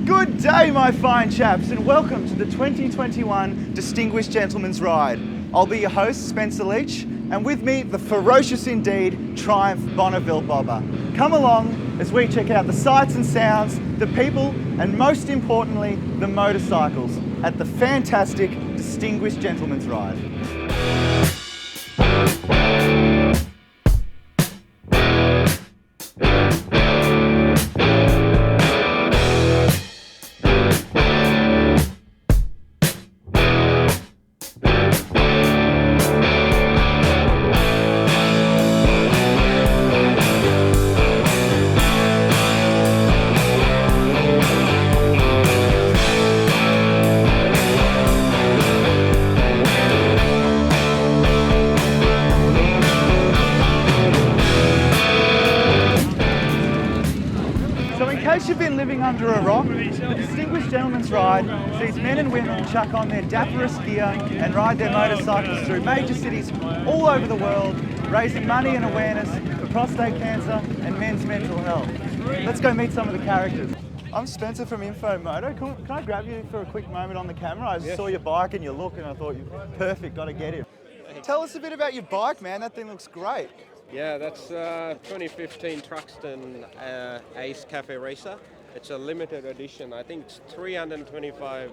Good day, my fine chaps, and welcome to the 2021 Distinguished Gentleman's Ride. I'll be your host, Spencer Leach, and with me, the ferocious indeed Triumph Bonneville Bobber. Come along as we check out the sights and sounds, the people, and most importantly, the motorcycles at the fantastic Distinguished Gentleman's Ride. In case you've been living under a rock, the Distinguished Gentleman's Ride sees men and women chuck on their dapperest gear and ride their motorcycles through major cities all over the world, raising money and awareness for prostate cancer and men's mental health. Let's go meet some of the characters. I'm Spencer from MOTO. Can I grab you for a quick moment on the camera? I saw your bike and your look and I thought, perfect, got to get him. Tell us a bit about your bike, man. That thing looks great. Yeah, that's 2015 Truxton Ace Cafe Racer. It's a limited edition. I think it's 325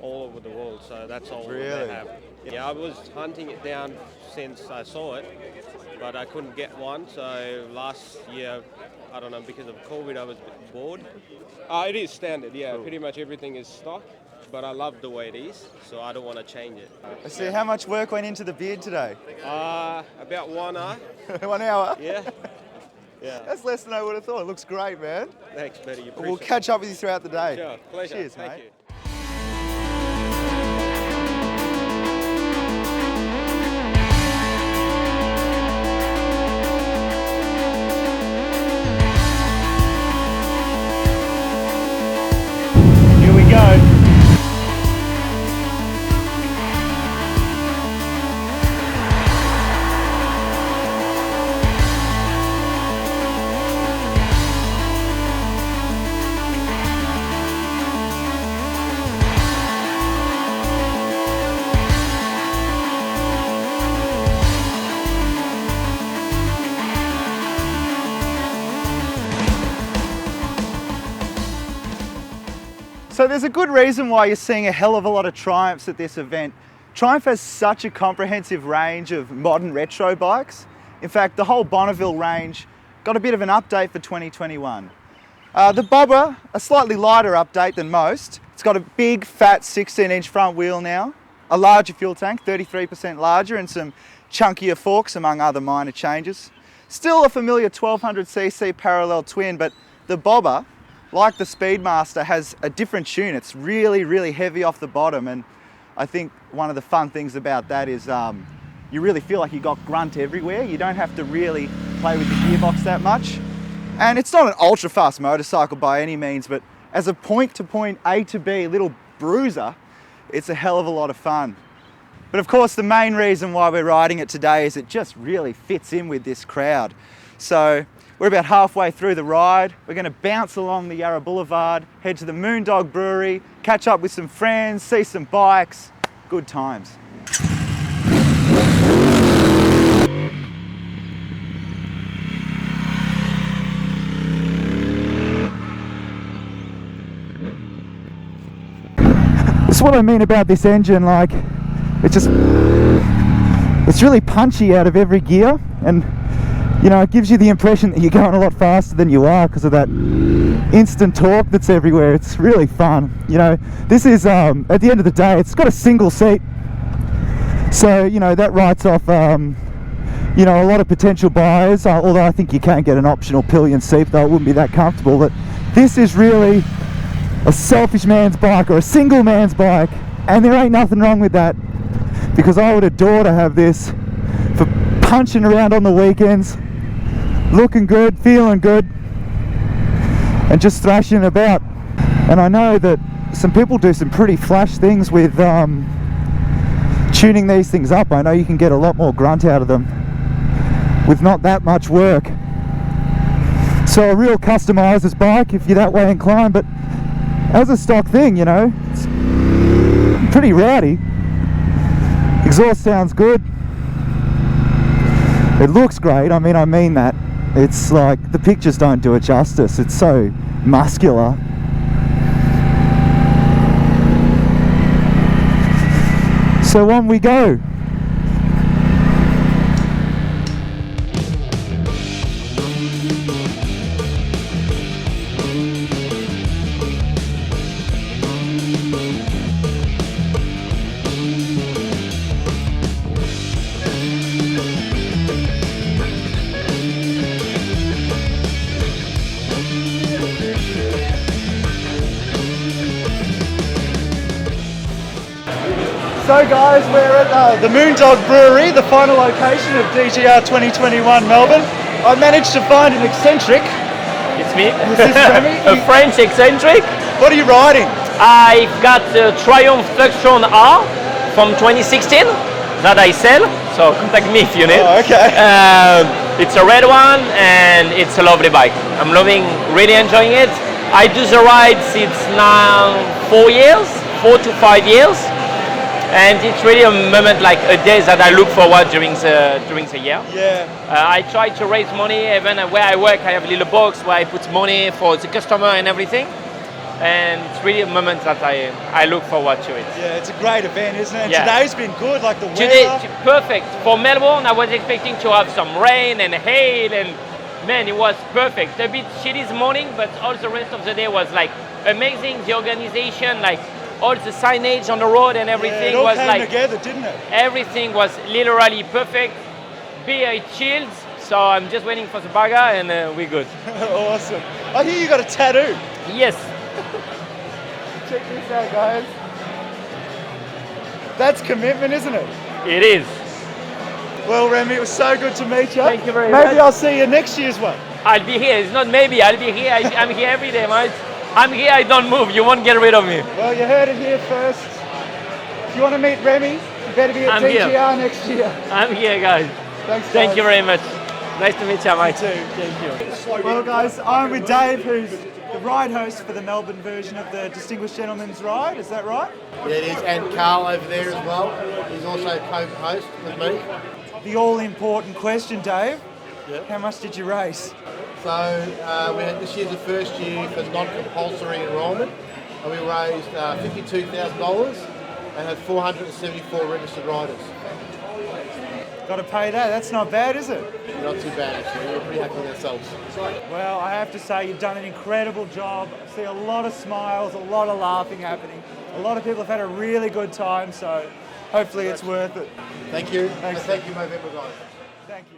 all over the world, so that's all they have. Yeah, I was hunting it down since I saw it, but I couldn't get one. So last year, I don't know, because of COVID, I was a bit bored. It is standard, yeah. Cool. Pretty much everything is stock, but I love the way it is, so I don't want to change it. I see. How much work went into the beard today? About 1 hour. 1 hour? Yeah. Yeah. That's less than I would have thought. It looks great, man. Thanks, buddy. We'll catch up with you throughout the day. Sure. Pleasure. Cheers, Thank mate. you. Here we go. So there's a good reason why you're seeing a hell of a lot of Triumphs at this event. Triumph has such a comprehensive range of modern retro bikes. In fact, the whole Bonneville range got a bit of an update for 2021. The Bobber, a slightly lighter update than most. It's got a big, fat 16-inch front wheel now, a larger fuel tank, 33% larger, and some chunkier forks, among other minor changes. Still a familiar 1200cc parallel twin, but the Bobber, like the Speedmaster, has a different tune. It's really, really heavy off the bottom, and I think one of the fun things about that is you really feel like you got grunt everywhere. You don't have to really play with the gearbox that much. And it's not an ultra fast motorcycle by any means, but as a point-to-point A to B little bruiser, it's a hell of a lot of fun. But of course, the main reason why we're riding it today is it just really fits in with this crowd. So we're about halfway through the ride. We're going to bounce along the Yarra Boulevard, head to the Moondog Brewery, catch up with some friends, see some bikes. Good times. That's what I mean about this engine. Like, it's really punchy out of every gear, and you know, it gives you the impression that you're going a lot faster than you are because of that instant torque that's everywhere. It's really fun. You know, this is, at the end of the day, it's got a single seat. So, you know, that writes off, you know, a lot of potential buyers, although I think you can get an optional pillion seat, though it wouldn't be that comfortable. But this is really a selfish man's bike, or a single man's bike, and there ain't nothing wrong with that, because I would adore to have this for punching around on the weekends, looking good, feeling good, and just thrashing about. And I know that some people do some pretty flash things with tuning these things up. I know you can get a lot more grunt out of them with not that much work. So a real customiser's bike if you're that way inclined, but As a stock thing, you know, it's pretty rowdy. Exhaust sounds good. It looks great. I mean that. It's like, the pictures don't do it justice. It's so muscular. So on we go. So guys, we're at the Moondog Brewery, the final location of DGR 2021 Melbourne. I managed to find an eccentric. It's me. This is Remy. A French eccentric. What are you riding? I've got the Triumph Tuxtron R from 2016 that I sell, so contact me if you need. Oh, okay. It's a red one and it's a lovely bike. I'm really enjoying it. I do the rides, it's now 4 to 5 years. And it's really a moment, like a day that I look forward during the year. Yeah. I try to raise money. Even where I work, I have a little box where I put money for the customer and everything. And it's really a moment that I look forward to it. Yeah, it's a great event, isn't it? And Yeah. today's been good, like the Today, weather. perfect. For Melbourne, I was expecting to have some rain and hail, and man, it was perfect. A bit chilly this morning, but all the rest of the day was like amazing. The organization, like all the signage on the road and everything it all was came like together, didn't it? everything was literally perfect. Beer, it chilled, so I'm just waiting for the burger and we're good. Awesome. I hear you got a tattoo. Yes. Check this out, guys. That's commitment, isn't it? It is. Well, Remy, it was so good to meet you. Thank you very much. Maybe I'll see you next year's one. I'll be here. It's not maybe. I'll be here. I'm here every day, mate. I'm here. I don't move. You won't get rid of me. Well, you heard it here first. If you want to meet Remy, you better be at I'm DGR here. next year. I'm here, guys. Thanks, Thank guys. you very much. Nice to meet you, mate. You too. Thank you. Well, guys, I'm with Dave, who's the ride host for the Melbourne version of the Distinguished Gentleman's Ride. Is that right? Yeah, it is, and Carl over there as well. He's also co-host with me. The all-important question, Dave. Yeah. How much did you race? So this year's the first year for non-compulsory enrolment, and we raised $52,000 and had 474 registered riders. Got to pay that. That's not bad, is it? Not too bad actually. We're pretty happy with ourselves. Well, I have to say you've done an incredible job. I see a lot of smiles, a lot of laughing happening. A lot of people have had a really good time, so hopefully it's worth it. Thank you. Thanks. And thank you, Movember guys. Thank you.